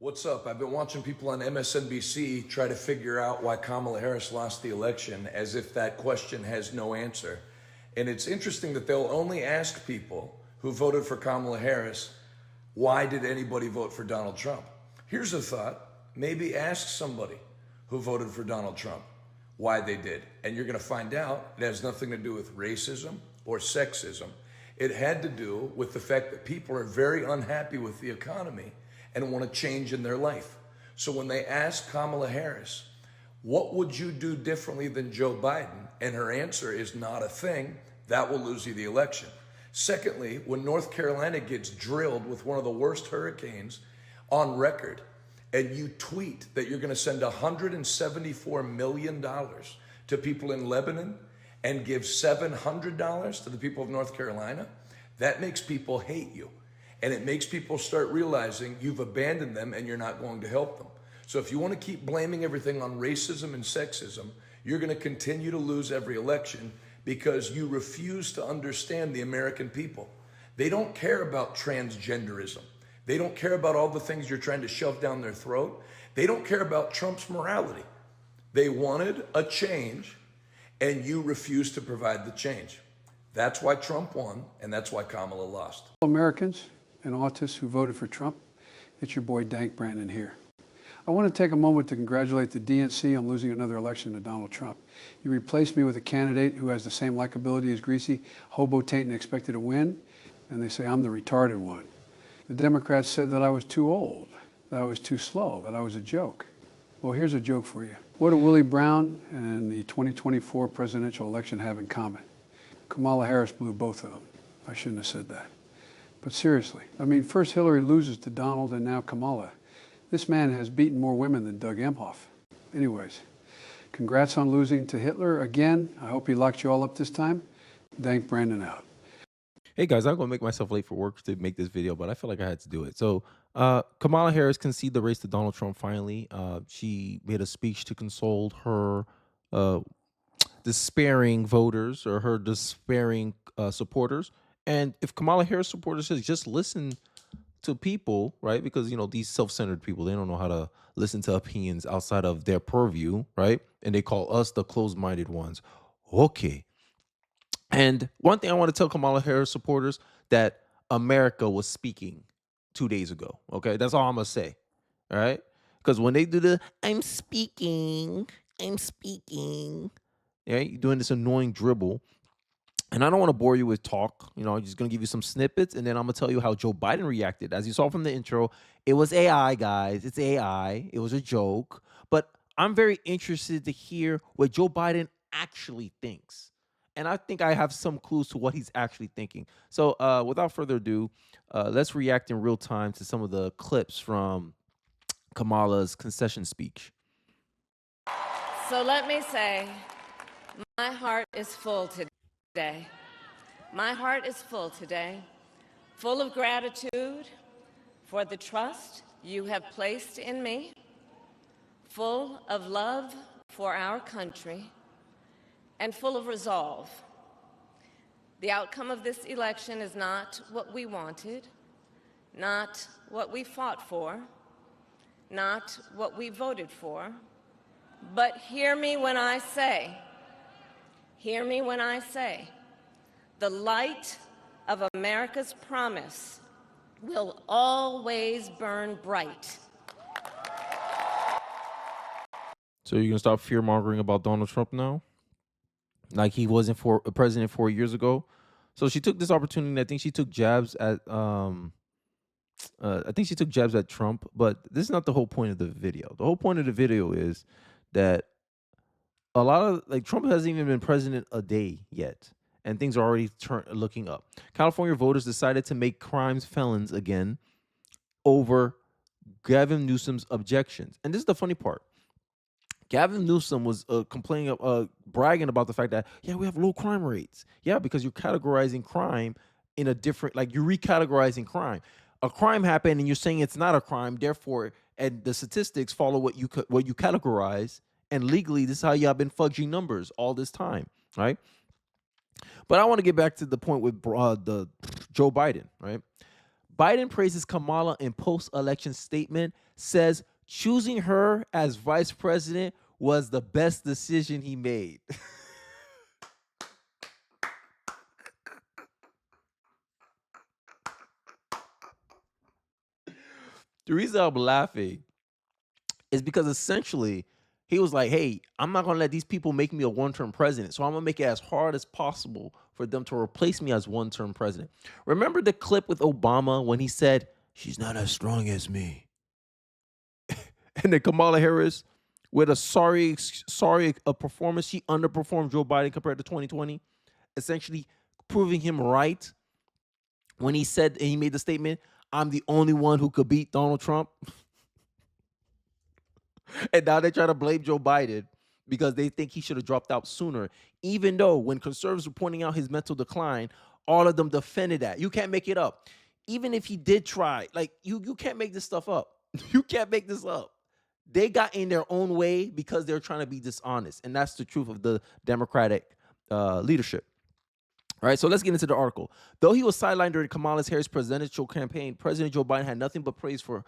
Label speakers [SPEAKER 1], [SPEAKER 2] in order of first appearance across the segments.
[SPEAKER 1] What's up? I've been watching people on MSNBC try to figure out why Kamala Harris lost the election as if that question has no answer. And it's interesting that they'll only ask people who voted for Kamala Harris, why did anybody vote for Donald Trump? Here's a thought. Maybe ask somebody who voted for Donald Trump why they did. And you're going to find out it has nothing to do with racism or sexism. It had to do with the fact that people are very unhappy with the economy and want to change in their life. So when they ask Kamala Harris, what would you do differently than Joe Biden? And her answer is not a thing, that will lose you the election. Secondly, when North Carolina gets drilled with one of the worst hurricanes on record, and you tweet that you're going to send $174 million to people in Lebanon and give $700 to the people of North Carolina, that makes people hate you. And it makes people start realizing you've abandoned them and you're not going to help them. So if you want to keep blaming everything on racism and sexism, you're going to continue to lose every election because you refuse to understand the American people. They don't care about transgenderism. They don't care about all the things you're trying to shove down their throat. They don't care about Trump's morality. They wanted a change, and you refused to provide the change. That's why Trump won, and that's why Kamala lost.
[SPEAKER 2] Americans and autists who voted for Trump, it's your boy Dank Brandon here. I want to take a moment to congratulate the DNC on losing another election to Donald Trump. You replaced me with a candidate who has the same likability as Greasy, hobo taint and expected to win, and they say I'm the retarded one. The Democrats said that I was too old, that I was too slow, that I was a joke. Well, here's a joke for you. What do Willie Brown and the 2024 presidential election have in common? Kamala Harris blew both of them. I shouldn't have said that. But seriously, I mean, first Hillary loses to Donald and now Kamala. This man has beaten more women than Doug Emhoff. Anyways, congrats on losing to Hitler again. I hope he locked you all up this time. Dank Brandon out.
[SPEAKER 3] Hey guys, I'm gonna make myself late for work to make this video, but I feel like I had to do it. So Kamala Harris conceded the race to Donald Trump finally. She made a speech to console her despairing voters or her despairing supporters. And if Kamala Harris supporters says just listen to people, right? Because, you know, these self-centered people, they don't know how to listen to opinions outside of their purview, right? And they call us the closed-minded ones. Okay. And one thing I want to tell Kamala Harris supporters, that America was speaking 2 days ago. Okay, that's all I'm gonna say. All right, because when they do the I'm speaking, right, you're doing this annoying dribble, and I don't want to bore you with talk. You know, I'm just gonna give you some snippets, and then I'm gonna tell you how Joe Biden reacted. As you saw from the intro, it was AI, guys. It's AI. It was a joke, but I'm very interested to hear what Joe Biden actually thinks. And I think I have some clues to what he's actually thinking. So without further ado, let's react in real time to some of the clips from Kamala's concession speech.
[SPEAKER 4] So let me say, my heart is full today. My heart is full today, full of gratitude for the trust you have placed in me, full of love for our country, and full of resolve. The outcome of this election is not what we wanted, not what we fought for, not what we voted for, but hear me when I say, the light of America's promise will always burn bright.
[SPEAKER 3] So you're gonna stop fear-mongering about Donald Trump now? Like he wasn't for a president 4 years ago. So she took this opportunity. I think she took jabs at Trump, but this is not the whole point of the video. The whole point of the video is that a lot of Trump hasn't even been president a day yet, and things are already looking up. California voters decided to make crimes felons again over Gavin Newsom's objections. And this is the funny part. Gavin Newsom was complaining, bragging about the fact that, yeah, we have low crime rates. Yeah, because you're categorizing crime in a different, you're recategorizing crime. A crime happened and you're saying it's not a crime, therefore, and the statistics follow what you categorize, and legally, this is how y'all been fudging numbers all this time, right? But I want to get back to the point with the Joe Biden, right? Biden praises Kamala in post-election statement, says choosing her as vice president was the best decision he made. The reason I'm laughing is because essentially he was like, hey, I'm not going to let these people make me a one-term president. So I'm going to make it as hard as possible for them to replace me as one-term president. Remember the clip with Obama when he said, she's not as strong as me? And then Kamala Harris, with a sorry performance, she underperformed Joe Biden compared to 2020, essentially proving him right when he said, and he made the statement, I'm the only one who could beat Donald Trump. And now they try to blame Joe Biden because they think he should have dropped out sooner, even though when conservatives were pointing out his mental decline, all of them defended that. You can't make it up. Even if he did try, like, you can't make this stuff up. You can't make this up. They got in their own way because they're trying to be dishonest. And that's the truth of the Democratic leadership. All right, so let's get into the article. Though he was sidelined during Kamala Harris' presidential campaign, President Joe Biden had nothing but praise for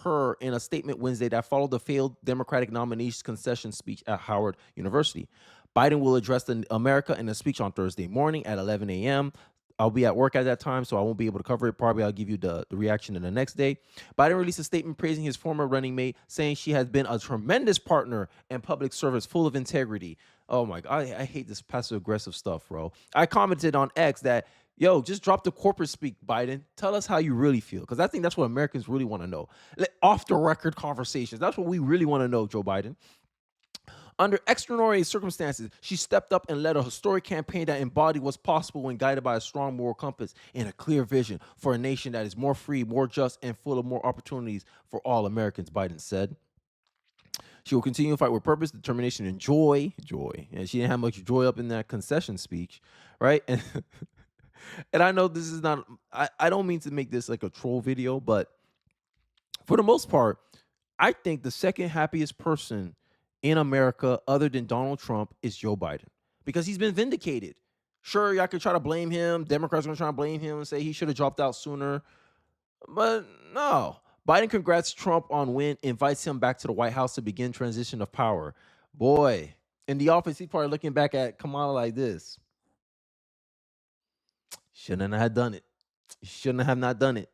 [SPEAKER 3] her in a statement Wednesday that followed the failed Democratic nominee's concession speech at Howard University. Biden will address America in a speech on Thursday morning at 11 a.m. I'll be at work at that time, so I won't be able to cover it. Probably I'll give you the reaction in the next day. Biden released a statement praising his former running mate, saying she has been a tremendous partner and public service full of integrity. Oh my God, I hate this passive-aggressive stuff, bro. I commented on X that, yo, just drop the corporate speak, Biden. Tell us how you really feel, because I think that's what Americans really want to know. Off-the-record conversations. That's what we really want to know, Joe Biden. Under extraordinary circumstances, she stepped up and led a historic campaign that embodied what's possible when guided by a strong moral compass and a clear vision for a nation that is more free, more just, and full of more opportunities for all Americans, Biden said. She will continue to fight with purpose, determination, and joy. And she didn't have much joy up in that concession speech, right? And, and I know this is not, I don't mean to make this like a troll video, but for the most part, I think the second happiest person in America other than Donald Trump is Joe Biden, because he's been vindicated. Sure, y'all could try to blame him. Democrats are going to try to blame him and say he should have dropped out sooner. But no. Biden congrats Trump on win, invites him back to the White House to begin transition of power. Boy, in the office, he's probably looking back at Kamala like this. Shouldn't have done it. Shouldn't have not done it.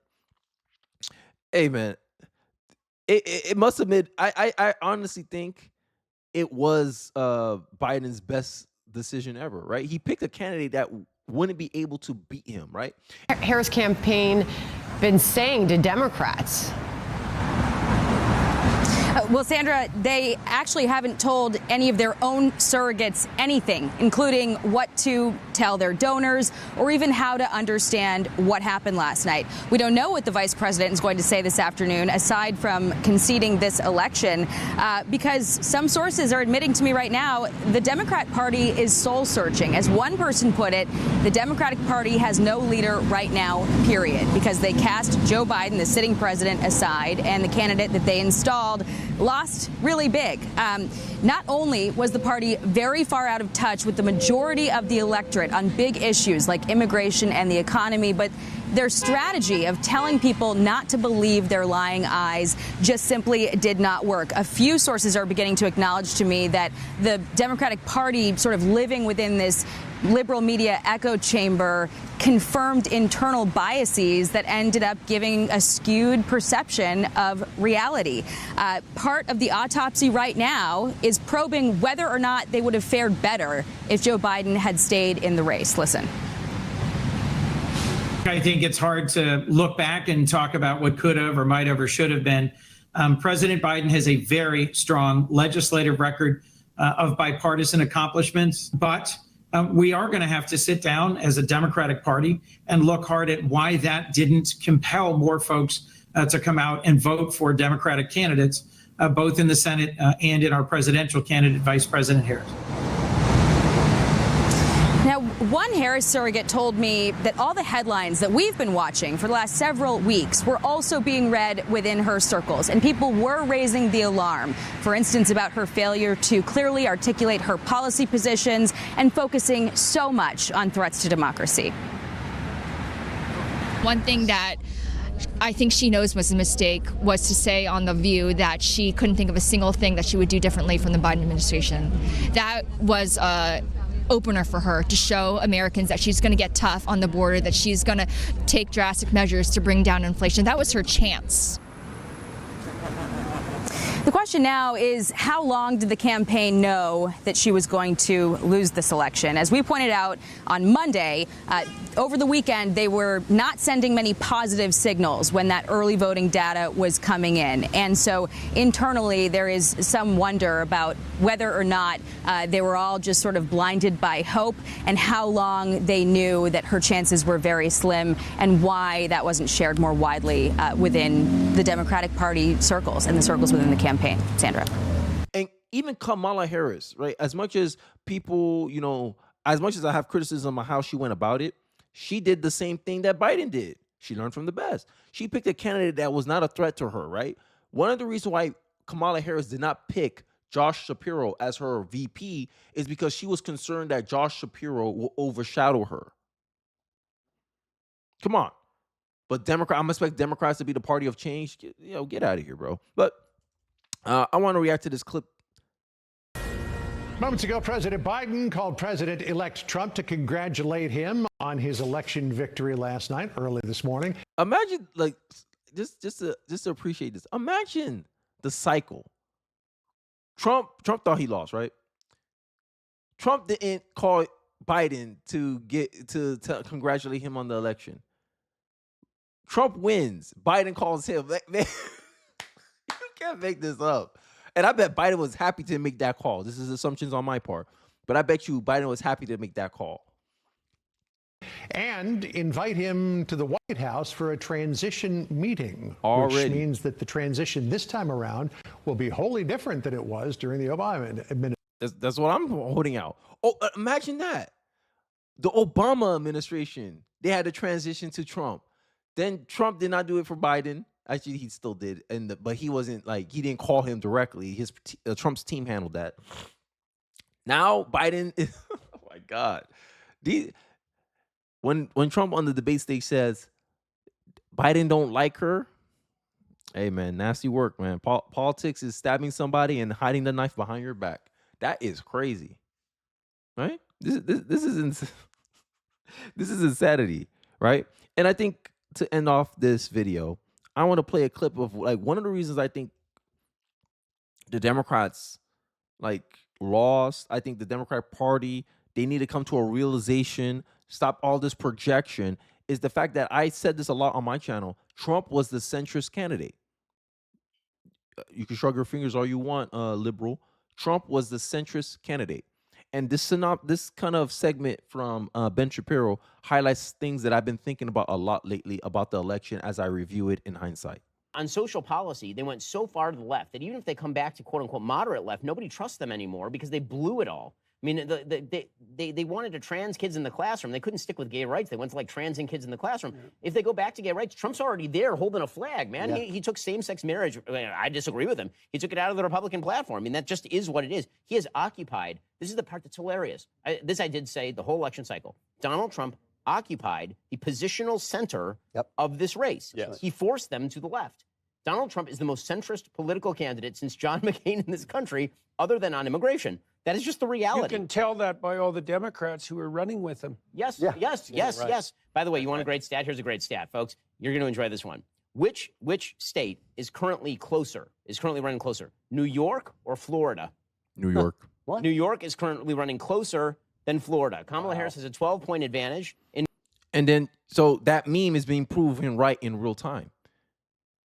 [SPEAKER 3] Hey, man, it must have been, I honestly think it was Biden's best decision ever, right? He picked a candidate that wouldn't be able to beat him, right?
[SPEAKER 5] Harris' campaign been saying to Democrats?
[SPEAKER 6] Well, Sandra, they actually haven't told any of their own surrogates anything, including what to tell their donors or even how to understand what happened last night. We don't know what the vice president is going to say this afternoon, aside from conceding this election, because some sources are admitting to me right now the Democrat Party is soul searching. As one person put it, the Democratic Party has no leader right now, period, because they cast Joe Biden, the sitting president, aside, and the candidate that they installed lost really big. Not only was the party very far out of touch with the majority of the electorate on big issues like immigration and the economy, but their strategy of telling people not to believe their lying eyes just simply did not work. A few sources are beginning to acknowledge to me that the Democratic Party sort of living within this liberal media echo chamber confirmed internal biases that ended up giving a skewed perception of reality. Part of the autopsy right now is probing whether or not they would have fared better if Joe Biden had stayed in the race. Listen.
[SPEAKER 7] I think it's hard to look back and talk about what could have or might have or should have been. President Biden has a very strong legislative record of bipartisan accomplishments, but we are going to have to sit down as a Democratic Party and look hard at why that didn't compel more folks to come out and vote for Democratic candidates, both in the Senate and in our presidential candidate, Vice President Harris.
[SPEAKER 6] Now, one Harris surrogate told me that all the headlines that we've been watching for the last several weeks were also being read within her circles, and people were raising the alarm, for instance, about her failure to clearly articulate her policy positions and focusing so much on threats to democracy.
[SPEAKER 8] One thing that I think she knows was a mistake was to say on The View that she couldn't think of a single thing that she would do differently from the Biden administration. That was a opener for her to show Americans that she's going to get tough on the border, that she's going to take drastic measures to bring down inflation. That was her chance.
[SPEAKER 6] The question now is, how long did the campaign know that she was going to lose this election? As we pointed out on Monday, over the weekend, they were not sending many positive signals when that early voting data was coming in. And so internally, there is some wonder about whether or not they were all just sort of blinded by hope, and how long they knew that her chances were very slim, and why that wasn't shared more widely within the Democratic Party circles and the circles within the campaign. Sandra.
[SPEAKER 3] And even Kamala Harris, right? As much as people, as much as I have criticism of how she went about it, she did the same thing that Biden did. She learned from the best. She picked a candidate that was not a threat to her, right? One of the reasons why Kamala Harris did not pick Josh Shapiro as her VP is because she was concerned that Josh Shapiro will overshadow her. Come on. But I'm going to expect Democrats to be the party of change. Get out of here, bro. But I want to react to this clip.
[SPEAKER 9] Moments ago, President Biden called President-elect Trump to congratulate him on his election victory last night, early this morning.
[SPEAKER 3] Imagine, just to appreciate this. Imagine the cycle. Trump thought he lost, right? Trump didn't call Biden to congratulate him on the election. Trump wins. Biden calls him. Man, you can't make this up. And I bet Biden was happy to make that call. This is assumptions on my part. But I bet you Biden was happy to make that call.
[SPEAKER 9] And invite him to the White House for a transition meeting.
[SPEAKER 3] Already.
[SPEAKER 9] Which means that the transition this time around will be wholly different than it was during the Obama administration.
[SPEAKER 3] That's what I'm holding out. Oh, imagine that. The Obama administration, they had to transition to Trump. Then Trump did not do it for Biden. Actually, he still did, but he wasn't he didn't call him directly. Trump's team handled that. Now Biden, oh my God, when Trump on the debate stage says Biden don't like her, hey man, nasty work, man. Politics is stabbing somebody and hiding the knife behind your back. That is crazy, right? This is this is insanity, right? And I think to end off this video, I want to play a clip of one of the reasons I think the Democrats lost. I think the Democratic Party, they need to come to a realization, stop all this projection, is the fact that I said this a lot on my channel. Trump was the centrist candidate. You can shrug your fingers all you want, liberal. Trump was the centrist candidate. And this kind of segment from Ben Shapiro highlights things that I've been thinking about a lot lately about the election as I review it in hindsight.
[SPEAKER 10] On social policy, they went so far to the left that even if they come back to quote-unquote moderate left, nobody trusts them anymore because they blew it all. I mean, they wanted to trans kids in the classroom. They couldn't stick with gay rights. They went to transing kids in the classroom. Yeah. If they go back to gay rights, Trump's already there holding a flag, man. Yeah. He took same-sex marriage. I disagree with him. He took it out of the Republican platform. I mean, that just is what it is. He has occupied. This is the part that's hilarious. I did say the whole election cycle. Donald Trump occupied the positional center of this race. Yes. He forced them to the left. Donald Trump is the most centrist political candidate since John McCain in this country, other than on immigration. That is just the reality.
[SPEAKER 11] You can tell that by all the Democrats who are running with him.
[SPEAKER 10] Yes, yeah. Yes. By the way, you want a great stat? Here's a great stat, folks. You're going to enjoy this one. Which state is currently running closer? New York or Florida?
[SPEAKER 3] New York.
[SPEAKER 10] What? New York is currently running closer than Florida. Kamala Harris has a 12-point advantage.
[SPEAKER 3] And then, so that meme is being proven right in real time.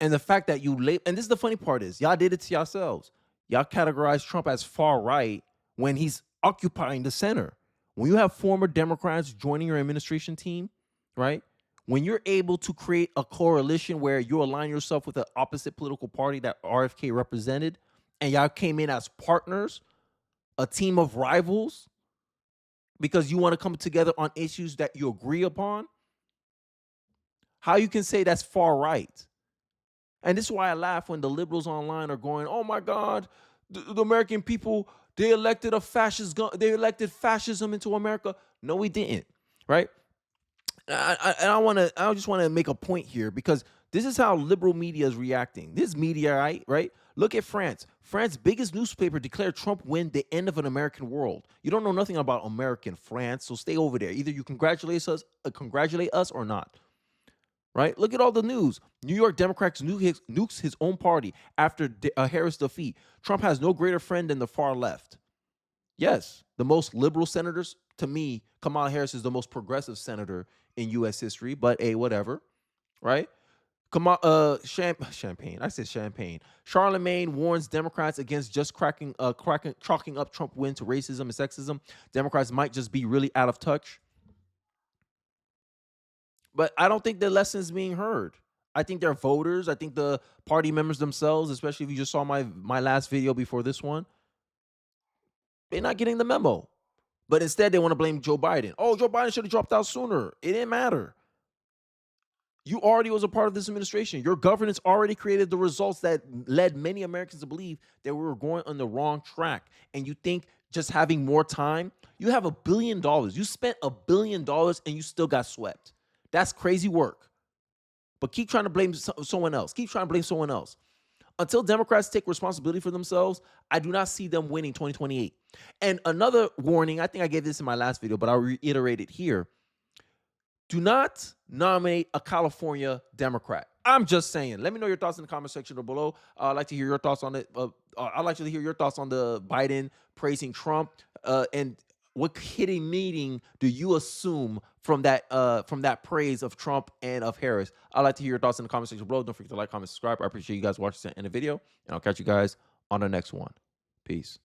[SPEAKER 3] And the fact that and this is the funny part is, y'all did it to yourselves. Y'all categorized Trump as far right when he's occupying the center. When you have former Democrats joining your administration team, right? When you're able to create a coalition where you align yourself with the opposite political party that RFK represented, and y'all came in as partners, a team of rivals, because you want to come together on issues that you agree upon, how you can say that's far right? And this is why I laugh when the liberals online are going, oh my God, the American people, they elected they elected fascism into America. No, we didn't, right? I just want to make a point here, because This is how liberal media is reacting. This media, right? Look at France. France's biggest newspaper declared Trump win the end of an American world. You don't know nothing about American France, so stay over there. Either you congratulate us or not. Right? Look at all the news. New York Democrats nukes his own party after Harris' defeat. Trump has no greater friend than the far left. Yes, the most liberal senators, to me, Kamala Harris is the most progressive senator in U.S. history, but whatever, right? Champagne. I said Champagne. Charlemagne warns Democrats against just chalking up Trump win to racism and sexism. Democrats might just be really out of touch. But I don't think the lesson is being heard. I think their voters, I think the party members themselves, especially if you just saw my last video before this one, they're not getting the memo. But instead, they want to blame Joe Biden. Oh, Joe Biden should have dropped out sooner. It didn't matter. You already was a part of this administration. Your governance already created the results that led many Americans to believe that we were going on the wrong track. And you think just having more time, you have $1 billion. You spent $1 billion and you still got swept. That's crazy work. But keep trying to blame someone else. Keep trying to blame someone else. Until Democrats take responsibility for themselves, I do not see them winning 2028. And another warning, I think I gave this in my last video, but I'll reiterate it here. Do not nominate a California Democrat. I'm just saying. Let me know your thoughts in the comment section below. I'd like to hear your thoughts on it. I'd like to hear your thoughts on the Biden praising Trump. And what hitting meaning do you assume from that praise of Trump and of Harris? I'd like to hear your thoughts in the comment section below. Don't forget to like, comment, subscribe. I appreciate you guys watching the end of the video. And I'll catch you guys on the next one. Peace.